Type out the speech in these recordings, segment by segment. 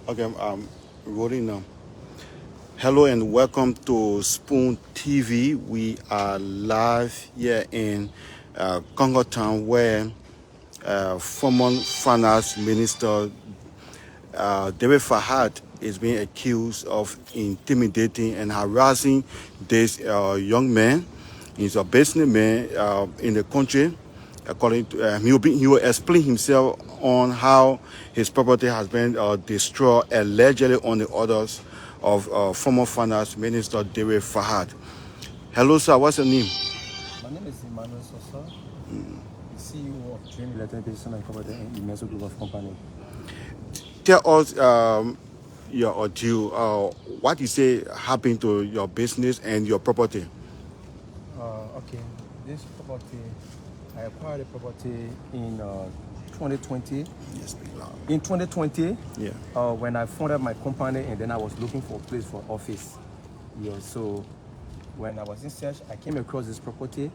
Okay, I'm rolling now. Hello and welcome to Spoon TV. We are live here in Congo Town, where former finance minister David Fahad is being accused of intimidating and harassing this young man. He's a businessman in the country. According to he will explain himself on how his property has been destroyed allegedly on the orders of former finance minister David Fahad. Hello, sir. What's your name? My name is Emmanuel Sosa, the CEO of Dream Electronic Businessman and Property in Immenso Group of Company. Tell us your ordeal. What you say happened to your business and your property? Okay, this property, I acquired the property in 2020. Yes, speak loud. In 2020, Yeah. when I founded my company, and then I was looking for a place for office. Yeah, so when I was in search, I came across this property,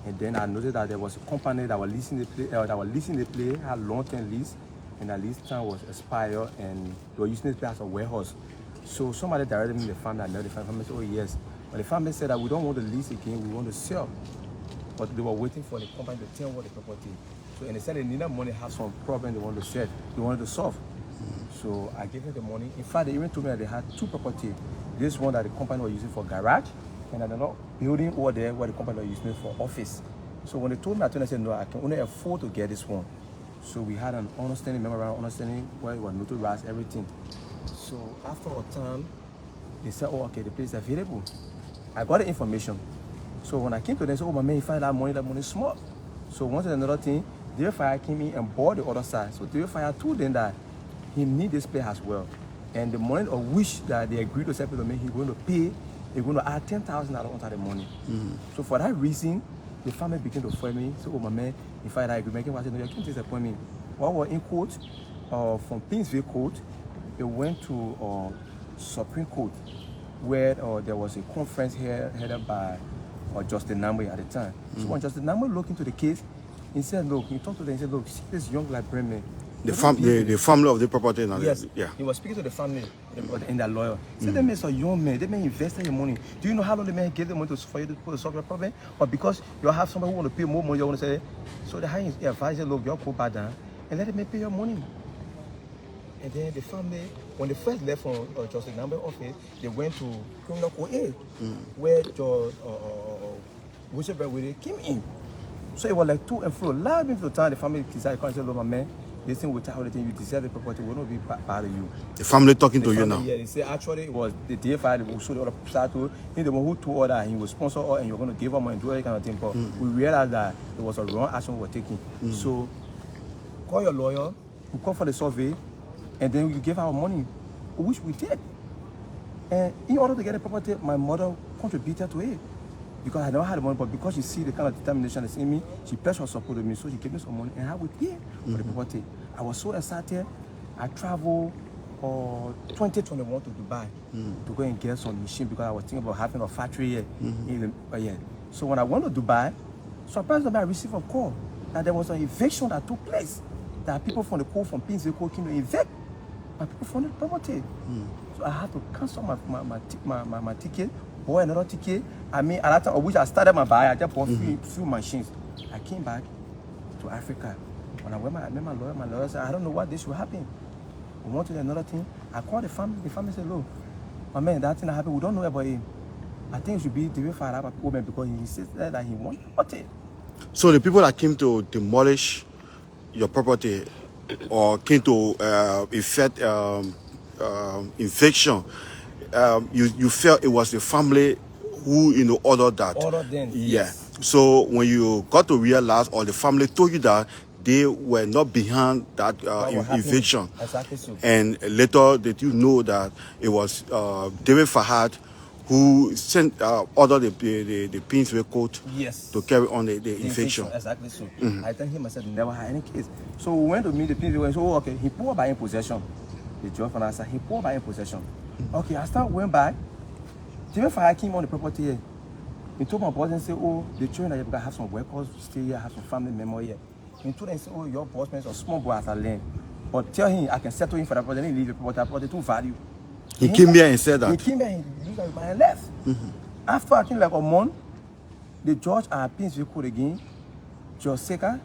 and then I noticed that there was a company that was leasing the place, had long-term lease, and that lease time was expired, and they were using this place as a warehouse. So somebody directed me to the family. I know the family said, "Oh yes," but the family said that we don't want to lease again, we want to sell. But they were waiting for the company to tell what the property. So and they said they needed money, have some problem they wanted to sell, they wanted to solve. So I gave them the money. In fact, they even told me that they had two properties. This one that the company was using for garage, and another building over there where the company was using for office. So when they told me, I said, no, I can only afford to get this one. So we had an understanding, memorandum understanding where we were notarized everything. So after a time, they said, oh, okay, the place is available. I got the information. So when I came to them, they said, oh, my man, you find that money is small. So once another thing, David Fire came in and bought the other side. So David Fire told them that he need this place as well. And the money of which that they agreed to settle to me, he's going to pay, he's going to add $10,000 onto the money. So for that reason, the family began to follow me. So, oh, my man, if I agree, I said, no, you can't disappoint me. While we're in court, from Pinsville Court, it went to Supreme Court, where there was a conference here headed by Justin Namwe at the time. So when Justin Namwe looked into the case, he said, look, he talked to them, he said, look, see this young Liberian man. The family of the property now. Yes, yeah. He was speaking to the family and their lawyer. He said, "That man is a young man. That man invested your money. Do you know how long the man gave the money for you to solve your problem? Or because you have somebody who want to pay more money, you want to say, so the high advisor, look, you go back down and let the man pay your money." And then the family, when they first left from Justice Number office, they went to criminal court A, where Judge Whistleblower came in. So it was like to and fro. Last minute of the time, the family decided to say, look, my man, this thing will tell everything you deserve the property will not be part of you. The family talking to you now. Yeah, they say actually it was the DFI who showed the other side to him, the one who told her that he was sponsor her and you're going to give her money and do any kind of thing. But we realized that it was a wrong action we were taking. So call your lawyer, we call for the survey, and then we give our money, which we did. And in order to get the property, my mother contributed to it. Because I never had the money, but because she see the kind of determination that's in me, she pledged her support to me, so she gave me some money, and I would pay for the property. I was so excited. I traveled 2021 to Dubai to go and get some machine because I was thinking about having a factory here. So when I went to Dubai, surprisingly I received a call that there was an eviction that took place. That people from the court from Pinsville Court came to evict my people from the property. So I had to cancel my ticket, bought another ticket. I mean, at that time, which I started my buy, I just bought few machines. I came back to Africa. When I met my lawyer said, I don't know what this will happen. We want to do another thing. I called the family. The family said, look, my man, that thing that happened, we don't know about him. I think it should be the way for that woman because he insisted that he wanted property. So the people that came to demolish your property or came to effect eviction, you felt it was the family who ordered that. Ordered them. Yeah. Yes. So when you got to realize, or the family told you that they were not behind that eviction. Exactly so. And later did you know that it was David Fahad who sent ordered the Pinsville Court to carry on the eviction. Exactly so. I tell him, I said, never had any case. So we went to meet the Pinsville and said, oh, okay, he poured by in possession. The judge and I said, he poured by in possession. Okay, I started went back. David Fire came on the property here. He told my boss and said, oh, the children that you have some workers stay here, have some family member here. He told them, say, oh, your boss man is a small boy as a land. or tell him I can settle him for that property, then he leave the property to value. He came here and said that. He came here and he looked at and left. After I think like a month, the judge at Prince Court again, Judge Seka,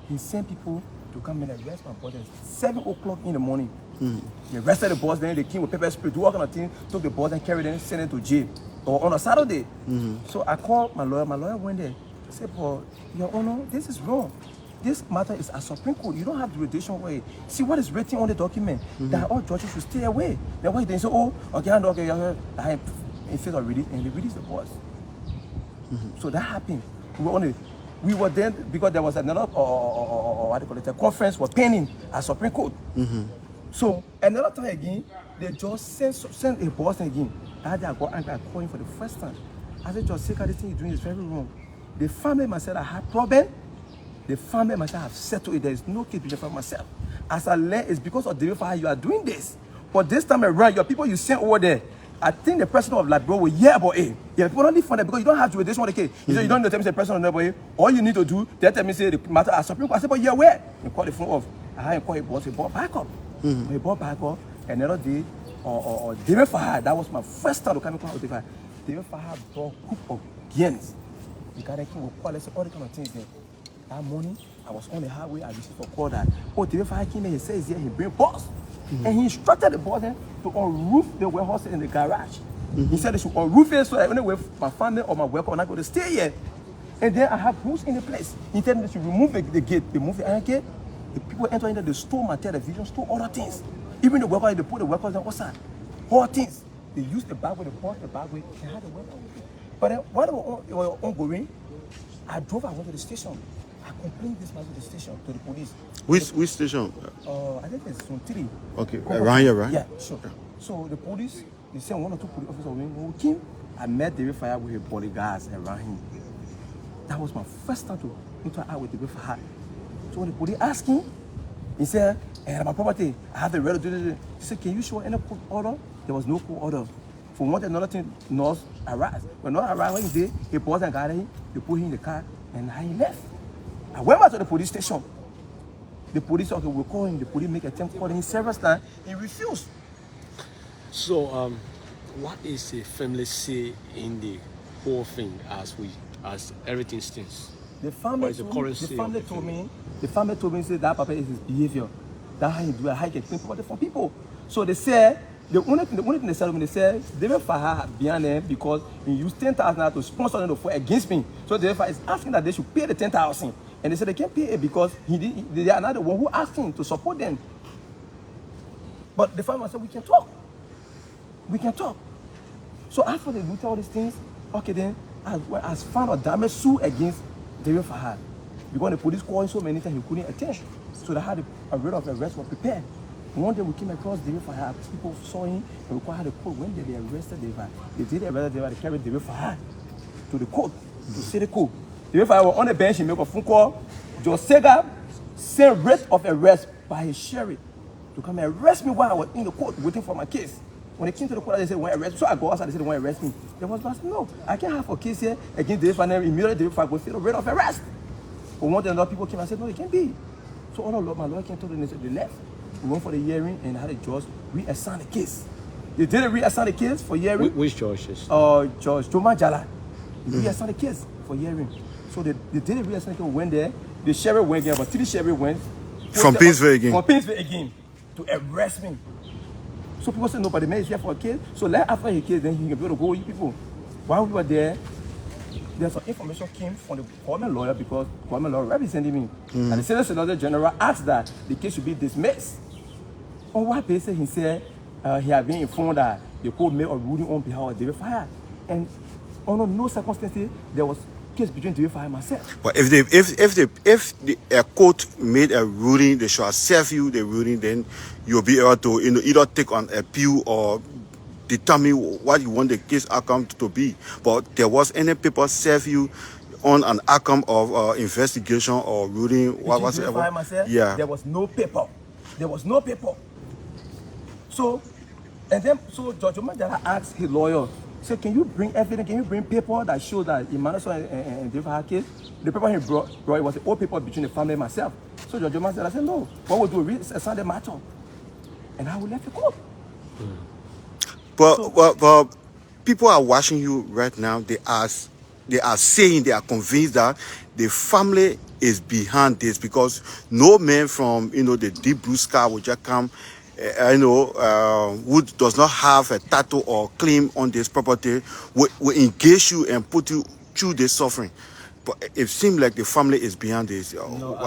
he sent people to come and arrest my brother 7 o'clock in the morning. They arrested the boss, then they came with pepper spray, do all kind of things, took the boss and carried them, sent them to jail. Or on a Saturday. So I called my lawyer went there. I said, "But Your Honor, this is wrong. This matter is a Supreme Court. You don't have the jurisdiction way. See what is written on the document, that all judges should stay away." Then why they say, "Oh, okay, I instead of release," and they release the boss. So that happened. We were then, because there was another what do you call it, a conference was pending at Supreme Court. So another time again, they just sent a boss again. That day I got angry, I called him for the first time. I said, "Judge Seka, this thing you're doing is very wrong. The family myself I had problem. The family myself have settled it. There is no case between myself. As I learned, it's because of the way you are doing this. But this time around, your people you sent over there, I think the president of Liberia will hear about it. Yeah, people only find it because you don't have to. This one the case. You say you don't know tell me the president of Liberia. All you need to do, they tell me say the matter as Supreme Court. I said, "But you're where?" You call the phone off. I had call it boss. He bought back up. He bought back up. Another day, or David Fahad. That was my first time to come across David Fahad. David Fahad brought a group of Guineans. The guy that came with call, all the kind of things there. That morning, I was on the highway. I received a call that, "Oh, David Fahad came in. He says here he bring boss." And he instructed the boss to unroof the warehouse in the garage. He said they should unroof it so that anyway my family or my worker are not going to stay here. And then I have rules in the place. He told me they should remove the gate. They move the iron gate. The people enter in there, they stole my television, stole other things. Even the workers, they put the workers on outside. All things. They used the bag with the pot, the bag with, they had the worker with it. But then while they were ongoing, I went to the station. I complained this matter to the station, to the police. Which station? I think it's on 3. Okay, around here, right? Yeah, sure. So the police, they sent 1 or 2 police officers when we came. I met David Fahad with his bodyguards around him. That was my first time to interact with David Fahad. So when the police asked him, he said, "My property, I have the right to do this." He said, "Can you show any court order?" There was no court order. For one thing, another thing, North arrived. When North arrived, when he did, he paused and got him, they put him in the car, and he left. I went back to the police station. The police, okay, we'll call him. The police make attempt calling him several times. He refused. So, what is the family say in the whole thing as everything stands? The family told me, say that papa is his behavior. That's how he do it, how he can claim property from people. So they said, the only thing they said to me, they said, David Fahad behind them because he used 10,000 to sponsor them to fight against me. So David Fahad is asking that they should pay the 10,000. And they said they can't pay it because they are not the one who asked him to support them. But the family said, we can talk. We can talk. So after they looked at all these things, okay then, as found a damage suit against David Fahad. Because the police called him so many times he couldn't attend. So they had a rate of arrest was prepared. One day we came across David Fahad. People saw him and we had a court. When they arrested David Fahad, they did arrest David Fahad. They carried David Fahad to the court, to city court. David Fahad was on the bench, he made a phone call. Judge Sega sent rate of arrest by his sheriff to come and arrest me while I was in the court waiting for my case. When they came to the court, they said, "Why arrest me?" So I go outside, they said, "Why arrest me?" There was no, I can't have a case here against David Fahad. Immediately David Fahad will feel a rate of arrest. But one day another people came and said, "No, it can't be." So all my lawyer came to them and said, they left. We went for the hearing and had a judge reassign the case. They didn't reassign the case for hearing. Which judges? Judge Joma Jala. Reassigned the case for hearing. So they didn't reassign the case. We went there. The sheriff went again, but 3 sheriff went. From Painesville again. From Painesville again to arrest me. So people said, "Nobody man is here for a case." So after his case, then he can be able to go with people. While we were there, there's some information came from the government lawyer because government lawyer represented me. And the Senate Solicitor General asked that the case should be dismissed. On what basis he said he had been informed that the court made a ruling on behalf of David Fahad. And under no circumstances there was case between David Fahad and myself. But if a court made a ruling, they should serve you the ruling, then you'll be able to either take on appeal or determine what you want the case outcome to be. But there was any paper serve you on an outcome of investigation or ruling, what was it? Yeah. There was no paper. There was no paper. So Judge Omajala asked his lawyer, said, "Can you bring evidence? Can you bring paper that shows that Emmanuel and David Fahad case?" The paper he brought it was an old paper between the family and myself. So Judge Joma said, I said, no, what we'll do is a Sunday matter. And I will let you go. But people are watching you right now. They are saying, they are convinced that the family is behind this, because no man from the deep blue sky will just come, who does not have a title or claim on this property will engage you and put you through this suffering. But it seems like the family is behind this. No,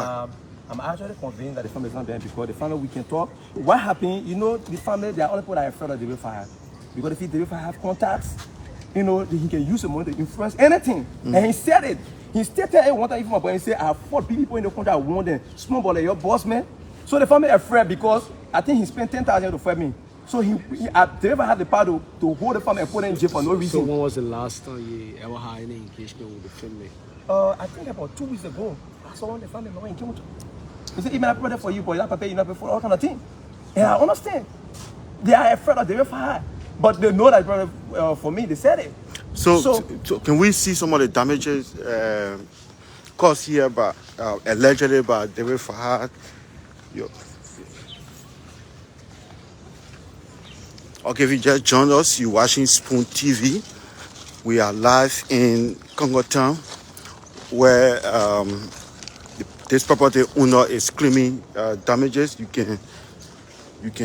I'm actually convinced that the family is not behind, because the family, we can talk. What happened, the family, they are only people that are afraid of the fire. Because if the fire have contacts, he can use the money to influence anything. And he said it. He stated it one time, but he said, I have 4 people in the country, I want them. Small boy, like your boss, man. So the family are afraid, because I think he spent 10,000 to fight me. So they never had the power to hold the family and put them in jail for no reason. So when was the last time you ever had any engagement with the family? I think about 2 weeks ago, I saw one of the family member in Kimoto. He said, even I pray for you, but you not pay, you not pay for all kind of thing. And I understand. They are afraid of the fire. But they know that, for me, they said it. So can we see some of the damages caused here by allegedly by David Fahad? Okay, if you just joined us, you're watching Spoon TV. We are live in Congo Town, where this property owner is claiming damages. You can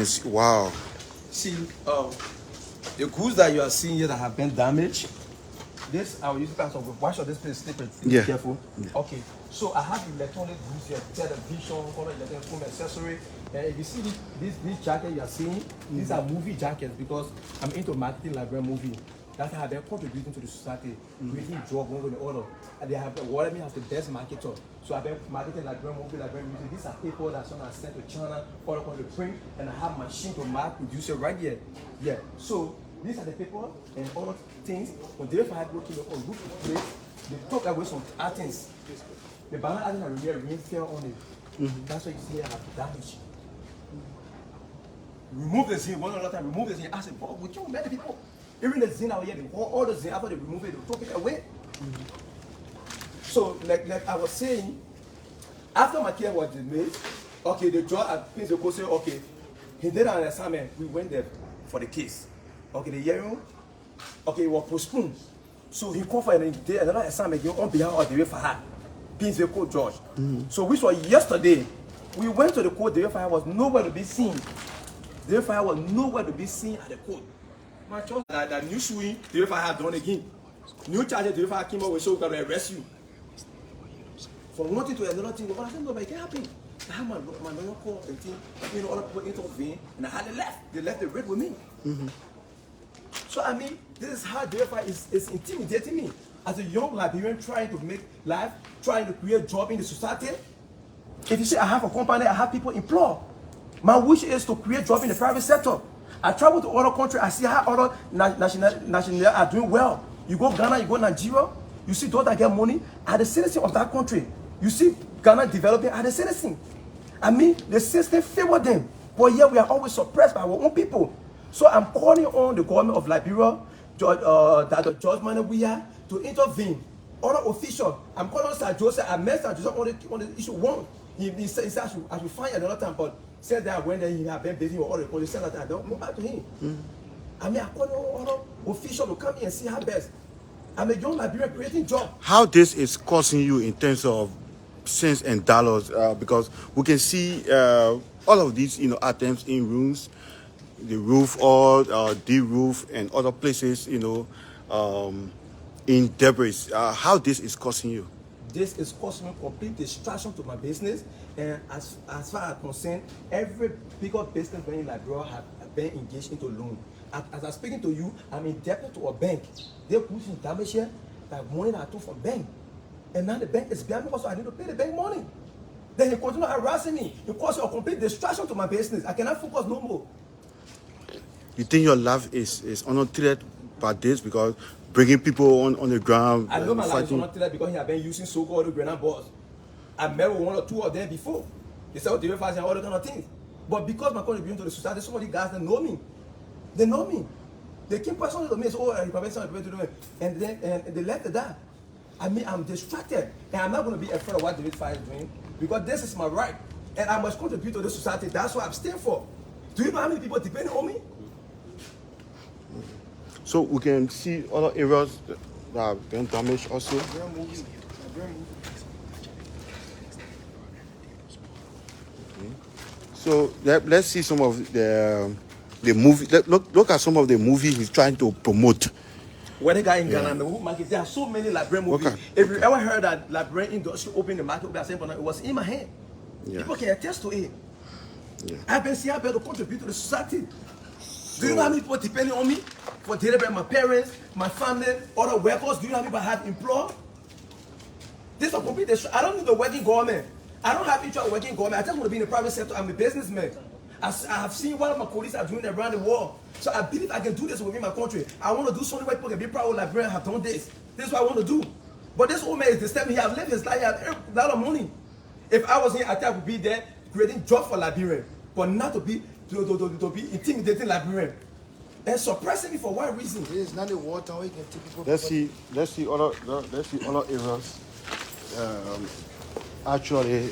see. Wow. See, the goods that you are seeing here that have been damaged, this I will use it as of why should this place slippery? Be careful. Yeah. Okay, so I have electronic goods here, television, all electronic home accessory. And if you see this jacket you are seeing, these are movie jackets, because I'm into marketing Liberian movie. That's how they're contributing to the society, creating jobs, one with the other. And they have what I mean as the best marketer. So I've been marketing Liberian movie, Liberian music. These are people that are sent to China, all upon the print, and I have machine to mark produce it right here. Yeah. So these are the people and other things. When they have go to the roof place, they took away some items. The banner items are really rain fell on it. That's why you see I have damage. Remove the zinc, one other time, remove the zinc. I said, but we can't many people. Even the zinc out here, all the zinc, after they remove it, they took it away. So, like I was saying, after my care was made, okay, the judge at Prince Oko said, okay, he did an assignment. We went there for the case. Okay, the hearing, okay, it was postponed. So he called for another assignment on behalf of the Fahad, Prince Oko judge. So which was yesterday, we went to the court. The Fahad was nowhere to be seen. The Fahad was nowhere to be seen at the court. My choice that new suing, the Fahad done again. New charges, the Fahad came up with, so we got to arrest you. From one thing to another thing, but I said, no, but it can't happen. I had my lawyer call and thing, other people intervene, and I had them left. They left the red with me. So I mean, this is how the FI is intimidating me. As a young Liberian trying to make life, trying to create job in the society. If you say I have a company, I have people employed. My wish is to create job in the private sector. I travel to other countries, I see how other nationals are doing well. You go Ghana, you go Nigeria, you see those that get money are the citizens of that country. You see Ghana developing are the citizens. I mean, the system favor them. But here we are always suppressed by our own people. So I'm calling on the government of Liberia, the Judge Manabuya, to intervene. Other officials, I'm calling on Sir Joseph. I met Sir Joseph on the issue one. He said I should find another time, but said that when he had been busy with all the police, said that I don't go back to him. I mean, I call on other officials to come here and see how best. I'm a young Liberian creating job. How this is costing you in terms of cents and dollars? Because we can see all of these, items in rooms, the roof or the roof and other places, in debris. How this is costing you? This is causing me complete distraction to my business, and as far as I'm concerned, every bigger business in Liberia have been engaged into loan. As I'm speaking to you, I'm indebted to a bank. They're pushing damage here, that money that I took from bank, and now the bank is behind me because I need to pay the bank money. Then he continues harassing me. It causes a complete distraction to my business. I cannot focus no more. You think your life is under threat by this because bringing people on the ground? I know my life is under threat because he has been using so-called grenade balls. I met with one or two of them before. They said, they were fighting all those kind of things. But because my contribution to the society, some of the guys that know me. They know me. They came personally to me and say, oh, you prevent something to do it. And they left it that. I mean, I'm distracted, and I'm not going to be afraid of what David Fire is doing, because this is my right, and I must contribute to the society. That's what I'm staying for. Do you know how many people depend on me? So we can see other areas that have been damaged also. So let's see some of the movie. Look at some of the movies he's trying to promote. When the guy in Ghana, the market, there are so many Liberian movies. Okay. If you ever heard that Liberian industry open the market, it was in my hand. Yeah. People can attest to it. Yeah. I've been seeing how to contribute to the society. Do you know how many people depending on me for delivery? My parents, my family, other workers. Do you know how many people I have employed? This is a complete. I don't need the working government. I don't have interest in working government. I just want to be in the private sector. I'm a businessman. I have seen what my colleagues are doing around the world. So I believe I can do this within my country. I want to do something where people can be proud of Liberians have done this. This is what I want to do. But this old man is disturbing. He has lived his life. He has a lot of money. If I was here, I think I would be there creating jobs for Liberians, but not to be intimidating Liberians and suppressing me for what reason? It's not the water where you can take people. Let's see other areas. Actually,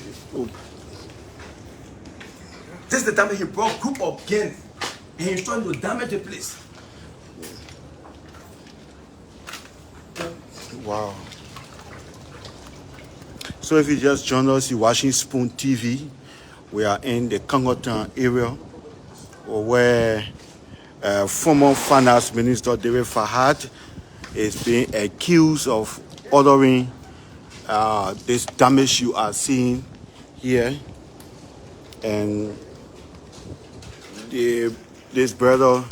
This is the time he brought group of gangs and he's trying to damage the place. wow. So if you just joined us, you're watching Spoon TV. We are in the Congotown area where former Finance Minister David Fahad is being accused of ordering this damage you are seeing here. And this brother,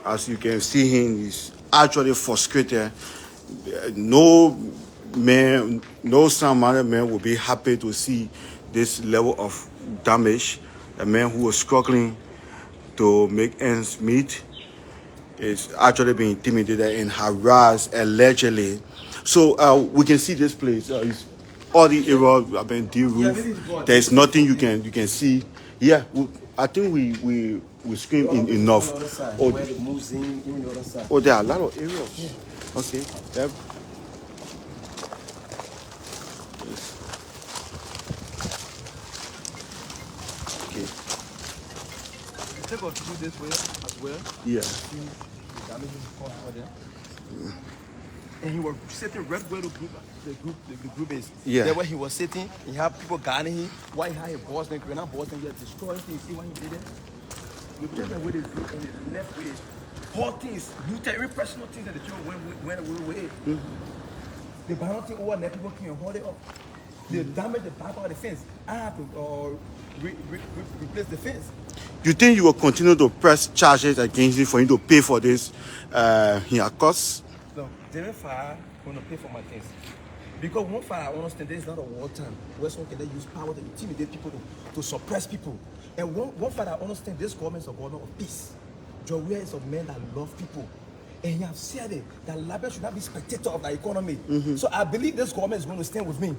as you can see him, is actually frustrated. No man, no some other man will be happy to see this level of damage. A man who was struggling to make ends meet is actually being intimidated and harassed allegedly. So we can see this place. All the areas have been de-roofed. There's nothing you can see. Yeah, I think we scream enough. Oh, there are a lot of areas. Yeah. Okay. Yep. Okay. Take us through this way as well. Yeah. See the damage caused for them. And he was sitting right where the group is. Yeah. There where he was sitting, he had people guarding him. Why he had a boss, then when boss, then he had destroyed things. See what he did there? Look at the way they do, and the left way is whole things, looted, every personal things that the children went away. The banana thing over there, people came and hold it up. They damaged the back of the fence. I have to replace the fence. You think you will continue to press charges against him for him to pay for this costs? No, David Fire going to pay for my things. Because one fire, I understand there is not a war time where someone can use power to intimidate people, to suppress people. And one fire, I understand this government is a government of peace. Joria is a man that loves people. And he has said it, that Liberia should not be spectator of the economy. So I believe this government is going to stand with me.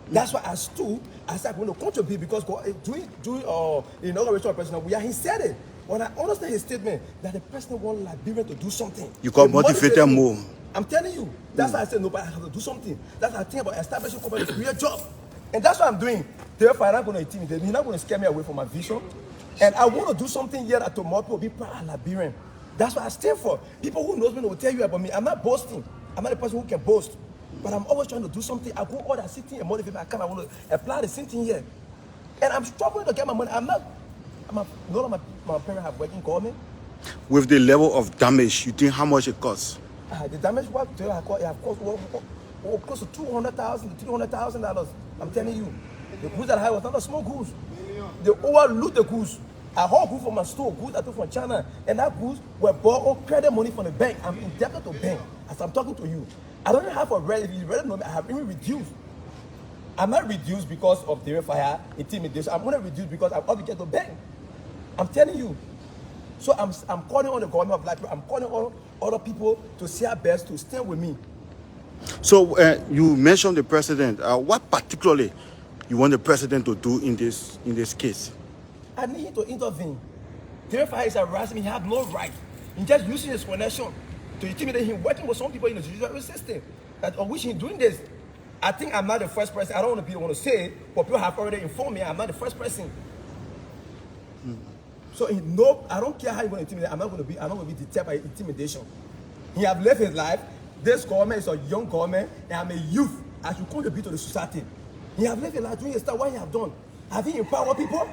That's why I stood, I said I'm going to contribute because during the inauguration of President, he said it. When I understand his statement that the president wants Liberia to do something. You got motivated more. I'm telling you. That's why I said nobody has to do something. That's why I think about establishing a company to create a job. And that's what I'm doing. Therefore, I'm not going to intimidate me. He's not going to scare me away from my vision. And I want to do something here that tomorrow people will be proud of Liberian. That's what I stand for. People who knows me will tell you about me. I'm not boasting. I'm not a person who can boast. But I'm always trying to do something. I go all that sitting and motivate me. I want to apply the same thing here. And I'm struggling to get my money. None of my parents have working government. With the level of damage, you think how much it costs? The damage work have cost close to $200,000 to $300,000. I'm telling you, the goods that I had was not a small goods. They overlooked the goods. I hauled goods from my store, goods I took from China, and that goods were bought or credit money from the bank. I'm indebted to bank as I'm talking to you. I don't even have a rent. If you really know me, I have even reduced. I'm not reduced because of the fire intimidation. I'm going to reduce because I'm obligated to bank. I'm telling you. So I'm calling on the government of Liberia. I'm calling on other people to see our best to stand with me. So you mentioned the president. What particularly you want the president to do in this case? I need him to intervene. The fire is harassing me. He has no right. He's just using his connection to intimidate him, working with some people in the judicial system. that of which he's doing this. I think I'm not the first person. I don't want to be the one to say it, but people have already informed me I'm not the first person. So no, I don't care how you're going to intimidate. I'm not going to be deterred by intimidation. He have lived his life. This government is a young government, and I'm a youth. I should contribute to the society. He have lived his life doing his stuff. What he have done? Have he empowered people?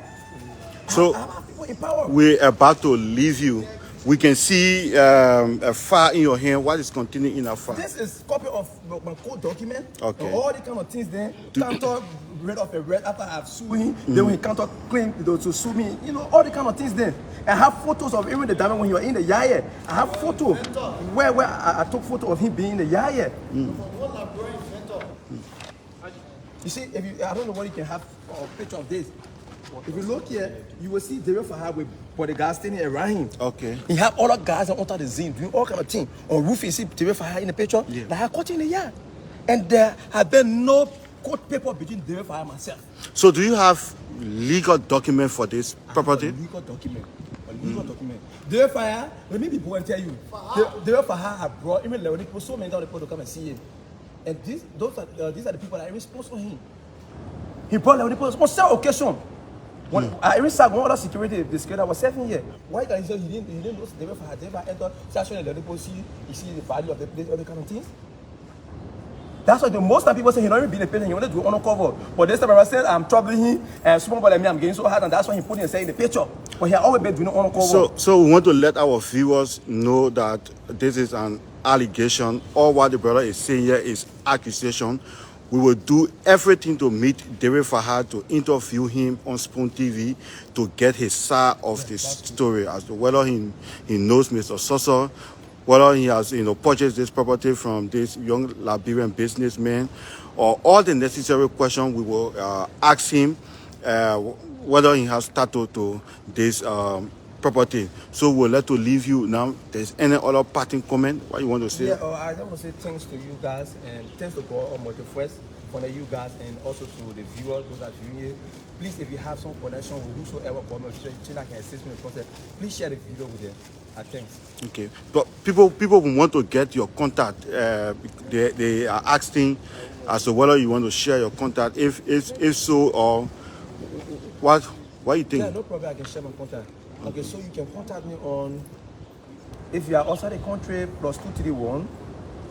So have people empowered? we're about to leave you. We can see a file in your hand. What is contained in a file? This is copy of my court document. Okay. And all the kind of things there. Cantor read off a red after I've sued him. Then when Cantor claimed to sue me, you know, all the kind of things there. I have photos of even the time when you were in the yaya. I have photo where I took photo of him being in the yaya. You see, if you, I don't know what you can have a picture of this. If you look here, you will see David Fahad with bodyguards standing around him. Okay. He have all the guys on the scene doing all kind of things. On roof, you see David Fahad in the picture. Yeah. Like I caught in the yard. And there have been no court paper between David Fahad and myself. So do you have legal document for this property? A legal document. A legal document. David Fahad, let me be bold and tell you. David Fahad have brought even people, so many other people to come and see him. And these are the people that are responsible for him. He brought people on several occasions. I even saw one other security, the security was 7 here. Why can he say he didn't know David Fahad never entered station and the people see the value of the place, all the kind of things? That's why the most of people say he not even been a patient, he wanted to do undercover. But this time I said I'm troubling him and small boy like me, I'm getting so hard, and that's why he put himself in the picture. But he had always been doing undercover. So we want to let our viewers know that this is an allegation. All what the brother is saying here is accusation. We will do everything to meet David Fahad, to interview him on Spoon TV, to get his side of this story as to whether he knows Mr. Sosa, whether he has purchased this property from this young Liberian businessman, or all the necessary questions we will ask him, whether he has title to this property. So we'll let to leave you now. There's any other parting comment? What you want to say? Yeah, I just want to say thanks to you guys, and thanks to God Almighty first for you guys, and also to the viewers those that viewing here. Please, if you have some connection with whosoever government that can assist me in the process, please share the video with them. Thanks. Okay, but people will want to get your contact. They are asking as to whether you want to share your contact. If so, or what you think? Yeah, no problem. I can share my contact. Okay, so you can contact me on, if you are outside the country, +231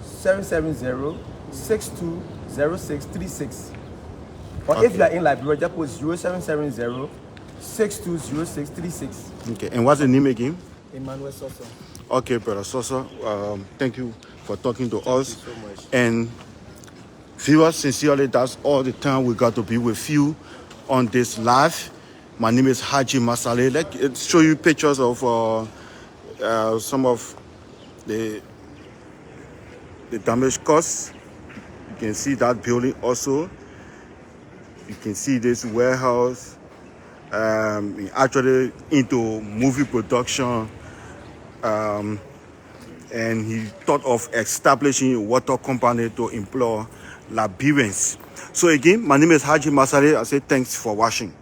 770 620636. Or okay. If you are in Liberia, just put 0770 620636. Okay, and what's the name again? Emmanuel Sosa. Okay, brother Sosa. Thank you for talking to us. Thank you so much. And viewers, sincerely, that's all the time we got to be with you on this live. My name is Haji Masale. Let's show you pictures of some of the damage caused. You can see that building also. You can see this warehouse. Actually into movie production. And he thought of establishing a water company to employ Liberians. So again, my name is Haji Masale. I say thanks for watching.